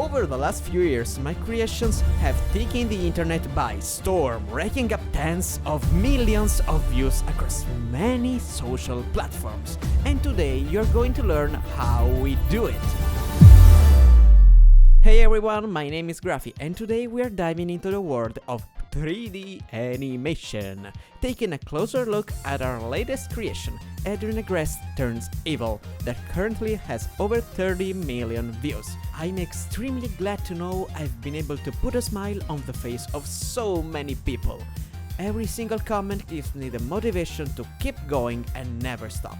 Over the last few years, my creations have taken the internet by storm, racking up tens of millions of views across many social platforms. And today you're going to learn how we do it. Hey everyone, my name is Graphy, and today we are diving into the world of 3D animation, taking a closer look at our latest creation, Adrien turns evil, that currently has over 30 million views. I'm extremely glad to know I've been able to put a smile on the face of so many people. Every single comment gives me the motivation to keep going and never stop.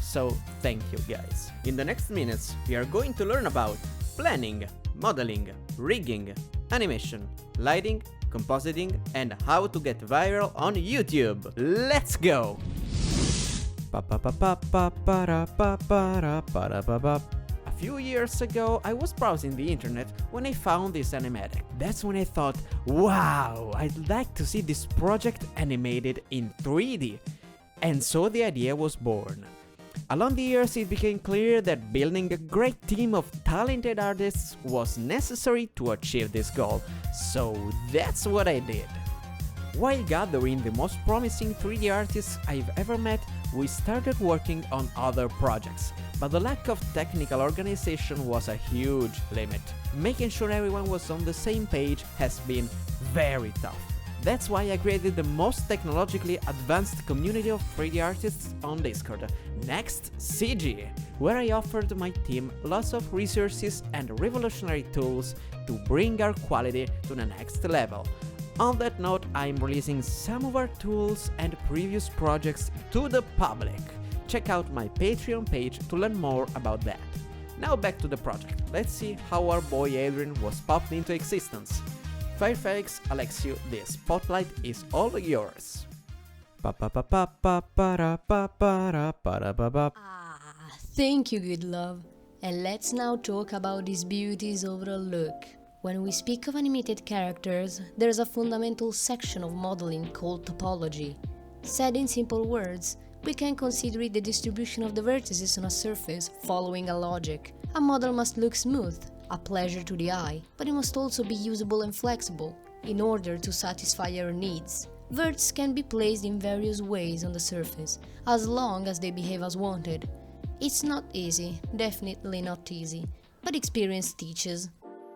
So thank you guys. In the next minutes, we are going to learn about planning, modeling, rigging, animation, lighting, compositing, and how to get viral on YouTube. Let's go! A few years ago, I was browsing the internet when I found this animatic. That's when I thought, wow, I'd like to see this project animated in 3D. And so the idea was born. Along the years, it became clear that building a great team of talented artists was necessary to achieve this goal, so that's what I did. While gathering the most promising 3D artists I've ever met, we started working on other projects, but the lack of technical organization was a huge limit. Making sure everyone was on the same page has been very tough. That's why I created the most technologically advanced community of 3D artists on Discord, 𝗦𝗫𝗕𝗦𝗫𝗕, where I offered my team lots of resources and revolutionary tools to bring our quality to the next level. On that note, I'm releasing some of our tools and previous projects to the public. Check out my Patreon page to learn more about that. Now back to the project. Let's see how our boy Adrien was popped into existence. FireFerix, Alexio, the spotlight is all yours. Thank you, good love. And let's now talk about this beauty's overall look. When we speak of animated characters, there's a fundamental section of modeling called topology. Said in simple words, we can consider it the distribution of the vertices on a surface following a logic. A model must look smooth, a pleasure to the eye, but it must also be usable and flexible in order to satisfy our needs. Verts can be placed in various ways on the surface, as long as they behave as wanted. It's not easy, definitely not easy, but experience teaches.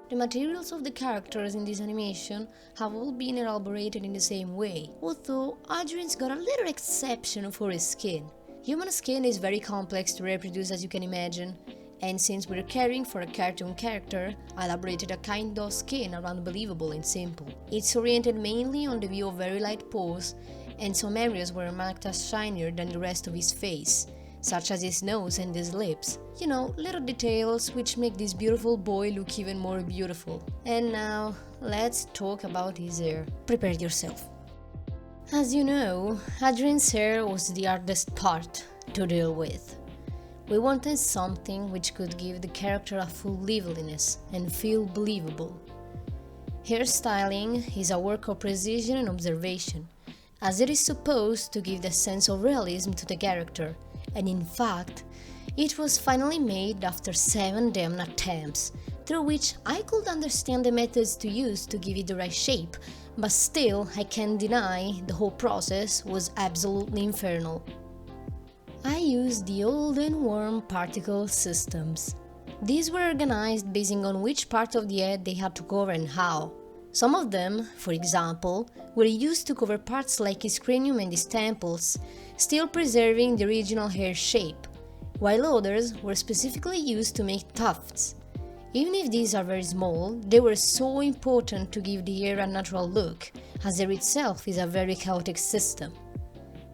The materials of the characters in this animation have all been elaborated in the same way, although Adrien's got a little exception for his skin. Human skin is very complex to reproduce, as you can imagine, and since we're caring for a cartoon character, I elaborated a kind of skin around believable and simple. It's oriented mainly on the view of very light pores, and some areas were marked as shinier than the rest of his face, such as his nose and his lips. You know, little details which make this beautiful boy look even more beautiful. And now, let's talk about his hair. Prepare yourself. As you know, Adrien's hair was the hardest part to deal with. We wanted something which could give the character a full liveliness and feel believable. Hairstyling is a work of precision and observation, as it is supposed to give the sense of realism to the character, and in fact, it was finally made after 7 damn attempts, through which I could understand the methods to use to give it the right shape, but still I can't deny the whole process was absolutely infernal. I used the old and warm particle systems. These were organized based on which part of the head they had to cover and how. Some of them, for example, were used to cover parts like his cranium and his temples, still preserving the original hair shape, while others were specifically used to make tufts. Even if these are very small, they were so important to give the hair a natural look, as hair itself is a very chaotic system.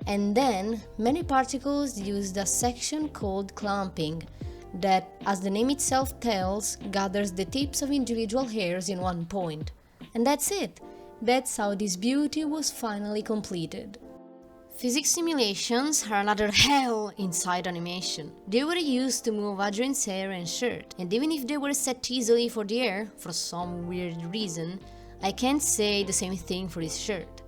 And then, many particles used a section called clamping, that, as the name itself tells, gathers the tips of individual hairs in one point. And that's it. That's how this beauty was finally completed. Physics simulations are another hell inside animation. They were used to move Adrien's hair and shirt, and even if they were set easily for the hair, for some weird reason, I can't say the same thing for his shirt.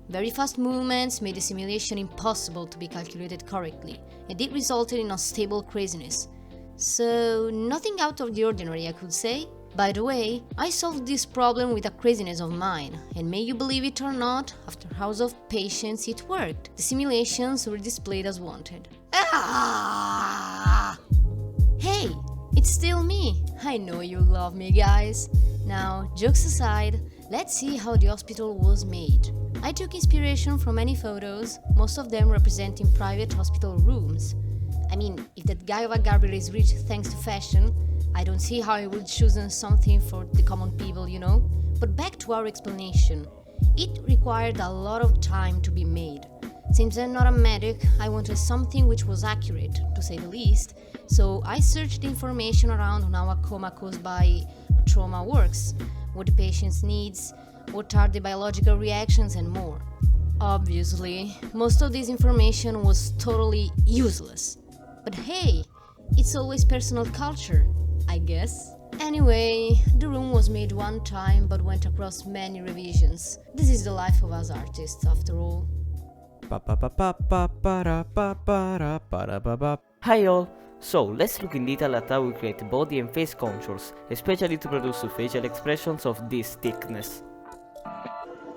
Very fast movements made the simulation impossible to be calculated correctly, and it resulted in unstable craziness. So, nothing out of the ordinary, I could say. By the way, I solved this problem with a craziness of mine, and may you believe it or not, after hours of patience it worked. The simulations were displayed as wanted. Ah! Hey, it's still me. I know you love me, guys. Now, jokes aside, let's see how the hospital was made. I took inspiration from many photos, most of them representing private hospital rooms. I mean, if that guy of a Gabriel is rich thanks to fashion, I don't see how he would choose something for the common people, you know? But back to our explanation. It required a lot of time to be made. Since I'm not a medic, I wanted something which was accurate, to say the least, so I searched information around on how a coma caused by trauma works, what the patient needs, what are the biological reactions, and more. Obviously, most of this information was totally useless. But hey, it's always personal culture, I guess. Anyway, the room was made one time but went across many revisions. This is the life of us artists, after all. Hi all! So, let's look in detail at how we create body and face contours, especially to produce facial expressions of this thickness.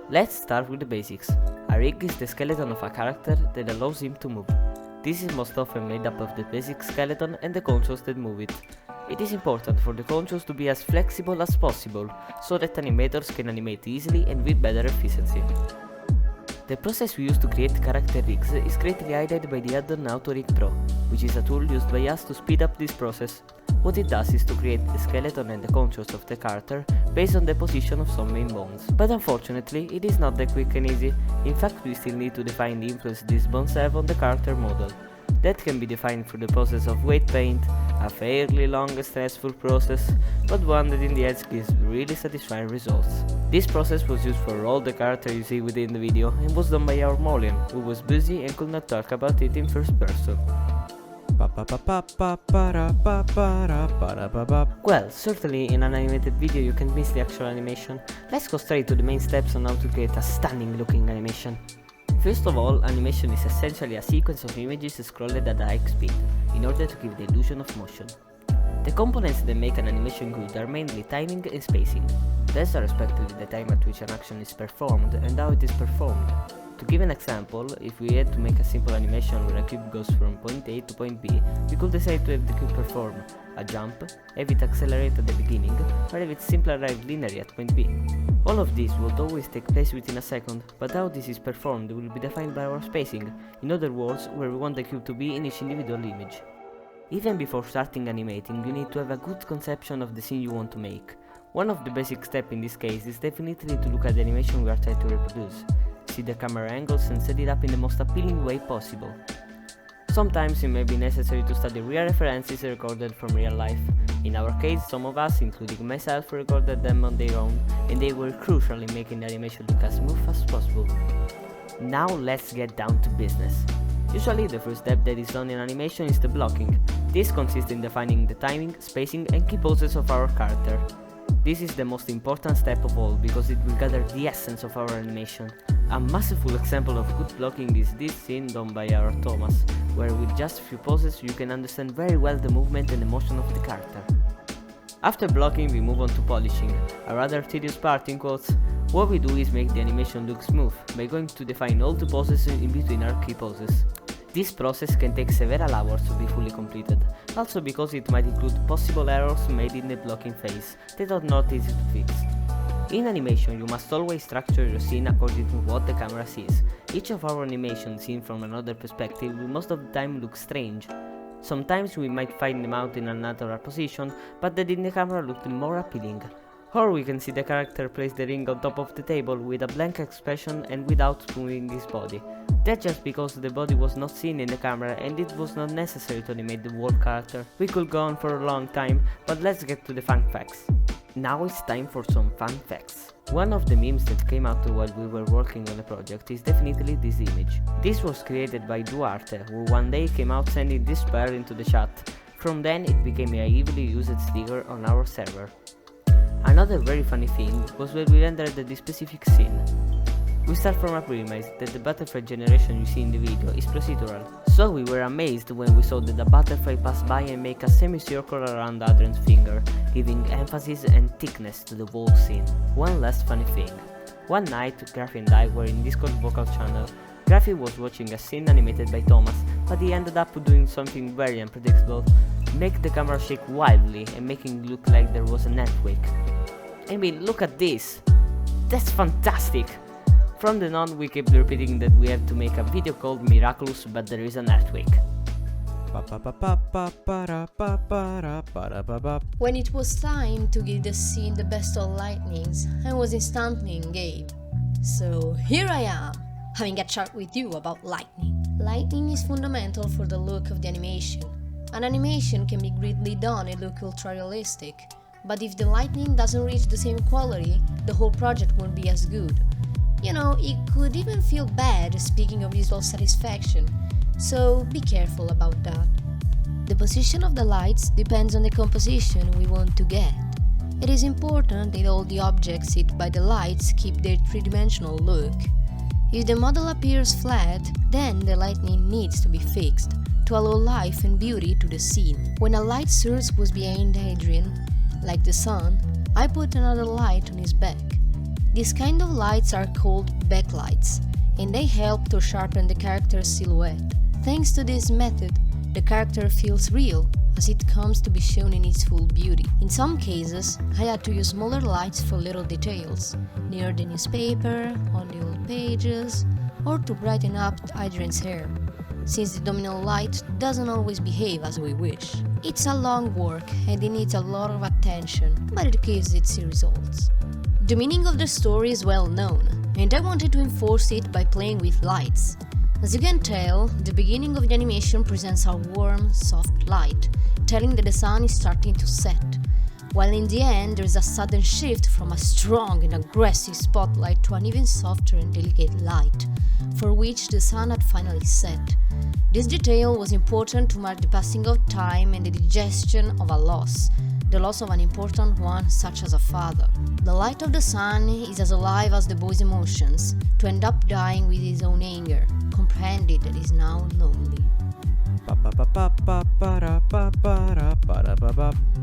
Let's start with the basics. A rig is the skeleton of a character that allows him to move. This is most often made up of the basic skeleton and the contours that move it. It is important for the contours to be as flexible as possible, so that animators can animate easily and with better efficiency. The process we use to create character rigs is greatly aided by the add-on AutoRig Pro, which is a tool used by us to speed up this process. What it does is to create the skeleton and the contours of the character based on the position of some main bones. But unfortunately, it is not that quick and easy. In fact, we still need to define the influence these bones have on the character model. That can be defined through the process of weight paint, a fairly long and stressful process, but one that in the end gives really satisfying results. This process was used for all the characters you see within the video and was done by our 𝗦𝗨𝗕𝗦𝗨, who was busy and could not talk about it in first person. Well, certainly in an animated video you can't miss the actual animation. Let's go straight to the main steps on how to create a stunning looking animation. First of all, animation is essentially a sequence of images scrolled at a high speed, in order to give the illusion of motion. The components that make an animation good are mainly timing and spacing. These are respectively the time at which an action is performed and how it is performed. To give an example, if we had to make a simple animation where a cube goes from point A to point B, we could decide to have the cube perform a jump, have it accelerate at the beginning, or have it simply arrive linearly at point B. All of this would always take place within a second, but how this is performed will be defined by our spacing, in other words, where we want the cube to be in each individual image. Even before starting animating, you need to have a good conception of the scene you want to make. One of the basic steps in this case is definitely to look at the animation we are trying to reproduce. See the camera angles and set it up in the most appealing way possible. Sometimes it may be necessary to study real references recorded from real life. In our case, some of us, including myself, recorded them on their own, and they were crucial in making the animation look as smooth as possible. Now let's get down to business. Usually the first step that is done in animation is the blocking. This consists in defining the timing, spacing and key poses of our character. This is the most important step of all because it will gather the essence of our animation. A masterful example of good blocking is this scene done by our Thomas, where with just a few poses you can understand very well the movement and emotion of the character. After blocking we move on to polishing, a rather tedious part in quotes. What we do is make the animation look smooth, by going to define all the poses in between our key poses. This process can take several hours to be fully completed, also because it might include possible errors made in the blocking phase that are not easy to fix. In animation, you must always structure your scene according to what the camera sees. Each of our animations seen from another perspective will most of the time look strange. Sometimes we might find them out in another position, but that in the camera looked more appealing. Or we can see the character place the ring on top of the table with a blank expression and without moving his body. That's just because the body was not seen in the camera and it was not necessary to animate the whole character. We could go on for a long time, but let's get to the fun facts. Now it's time for some fun facts. One of the memes that came out while we were working on the project is definitely this image. This was created by 𝗦𝗛𝗔𝗥𝗘, who one day came out sending this pair into the chat. From then it became a heavily used sticker on our server. Another very funny thing was when we rendered this specific scene. We start from a premise that the butterfly generation you see in the video is procedural, so we were amazed when we saw that the butterfly passed by and make a semicircle around Adrien's finger, giving emphasis and thickness to the whole scene. One last funny thing. One night, Graphy and I were in Discord vocal channel. Graphy was watching a scene animated by Thomas, but he ended up doing something very unpredictable, make the camera shake wildly and making it look like there was an earthquake. I mean, look at this! That's fantastic! From then on, we kept repeating that we have to make a video called Miraculous, but there is an earthquake. When it was time to give the scene the best of lightnings, I was instantly engaged. So here I am, having a chat with you about lightning. Lightning is fundamental for the look of the animation. An animation can be greatly done and look ultra realistic, but if the lightning doesn't reach the same quality, the whole project won't be as good. You know, it could even feel bad speaking of visual satisfaction, so be careful about that. The position of the lights depends on the composition we want to get. It is important that all the objects hit by the lights keep their three-dimensional look. If the model appears flat, then the lightning needs to be fixed to allow life and beauty to the scene. When a light source was behind Adrien, like the sun, I put another light on his back. These kind of lights are called backlights, and they help to sharpen the character's silhouette. Thanks to this method, the character feels real, as it comes to be shown in its full beauty. In some cases, I had to use smaller lights for little details, near the newspaper, on the old pages, or to brighten up Adrien's hair, since the dominant light doesn't always behave as we wish. It's a long work and it needs a lot of attention, but it gives its results. The meaning of the story is well known, and I wanted to enforce it by playing with lights. As you can tell, the beginning of the animation presents a warm, soft light, telling that the sun is starting to set, while in the end there is a sudden shift from a strong and aggressive spotlight to an even softer and delicate light, for which the sun had finally set. This detail was important to mark the passing of time and the digestion of a loss, the loss of an important one such as a father. The light of the sun is as alive as the boy's emotions, to end up dying with his own anger, comprehended that he is now lonely.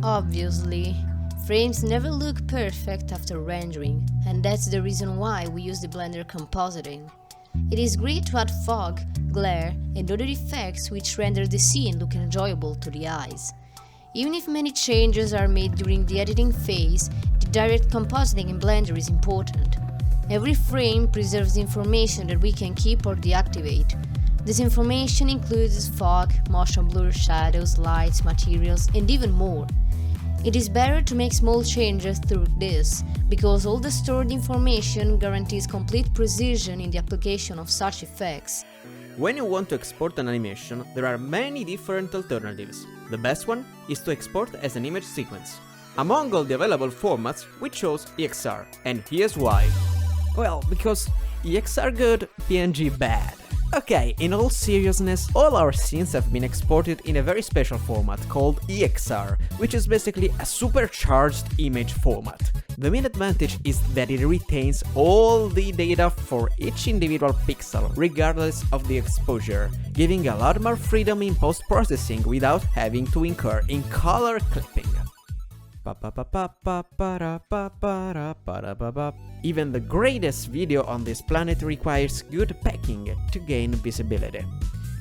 Obviously, frames never look perfect after rendering, and that's the reason why we use the Blender Compositing. It is great to add fog, glare, and other effects which render the scene look enjoyable to the eyes. Even if many changes are made during the editing phase, the direct compositing in Blender is important. Every frame preserves information that we can keep or deactivate. This information includes fog, motion blur, shadows, lights, materials, and even more. It is better to make small changes through this, because all the stored information guarantees complete precision in the application of such effects. When you want to export an animation, there are many different alternatives. The best one is to export as an image sequence. Among all the available formats, we chose EXR, and here's why. Well, because EXR good, PNG bad. Okay, in all seriousness, all our scenes have been exported in a very special format called EXR, which is basically a supercharged image format. The main advantage is that it retains all the data for each individual pixel, regardless of the exposure, giving a lot more freedom in post-processing without having to incur in color clipping. Even the greatest video on this planet requires good packing to gain visibility.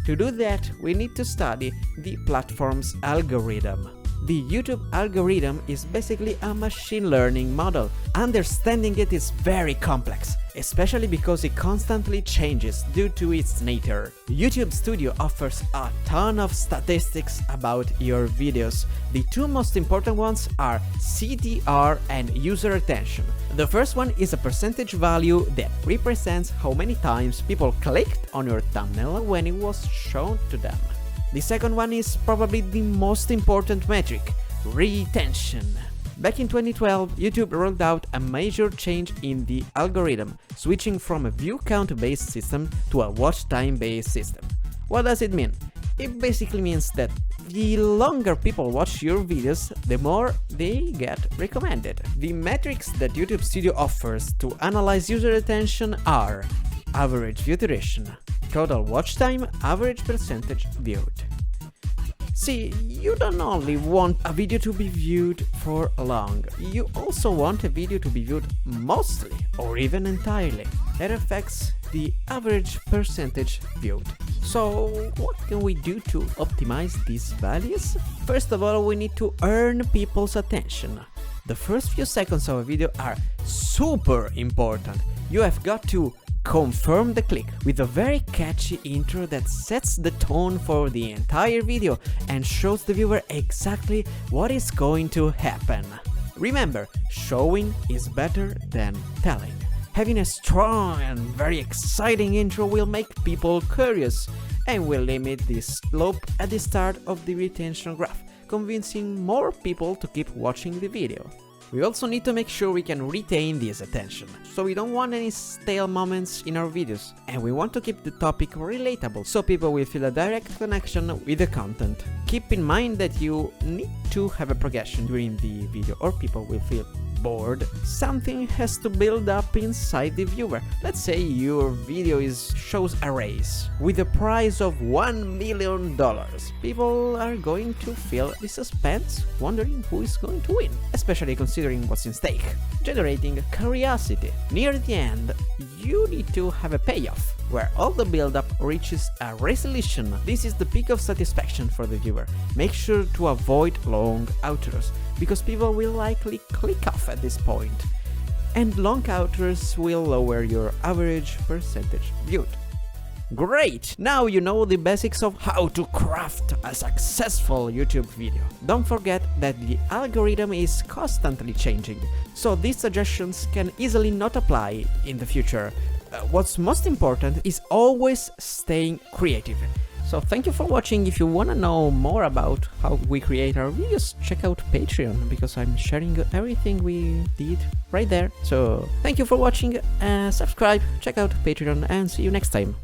To do that, we need to study the platform's algorithm. The YouTube algorithm is basically a machine learning model. Understanding it is very complex, especially because it constantly changes due to its nature. YouTube Studio offers a ton of statistics about your videos. The two most important ones are CTR and user retention. The first one is a percentage value that represents how many times people clicked on your thumbnail when it was shown to them. The second one is probably the most important metric, retention. Back in 2012, YouTube rolled out a major change in the algorithm, switching from a view count-based system to a watch time-based system. What does it mean? It basically means that The longer people watch your videos, the more they get recommended. The metrics that YouTube Studio offers to analyze user attention are average view duration, total watch time, average percentage viewed. See, you don't only want a video to be viewed for long, you also want a video to be viewed mostly or even entirely. That affects the average percentage viewed. So, what can we do to optimize these values? First of all, we need to earn people's attention. The first few seconds of a video are super important. You have got to confirm the click with a very catchy intro that sets the tone for the entire video and shows the viewer exactly what is going to happen. Remember, showing is better than telling. Having a strong and very exciting intro will make people curious and will limit the slope at the start of the retention graph, convincing more people to keep watching the video. We also need to make sure we can retain this attention, so we don't want any stale moments in our videos, and we want to keep the topic relatable, so people will feel a direct connection with the content. Keep in mind that you need to have a progression during the video, or people will feel bored. Something has to build up inside the viewer. Let's say your video shows a race with a prize of $1 million. People are going to feel the suspense, wondering who is going to win, especially considering what's in stake, generating curiosity. Near the end, you need to have a payoff, where all the build-up reaches a resolution. This is the peak of satisfaction for the viewer. Make sure to avoid long outros, because people will likely click off at this point, and long outros will lower your average percentage viewed. Great! Now you know the basics of how to craft a successful YouTube video. Don't forget that the algorithm is constantly changing, so these suggestions can easily not apply in the future. What's most important is always staying creative. So thank you for watching. If you wanna know more about how we create our videos, check out Patreon, because I'm sharing everything we did right there. So thank you for watching, subscribe, check out Patreon, and see you next time.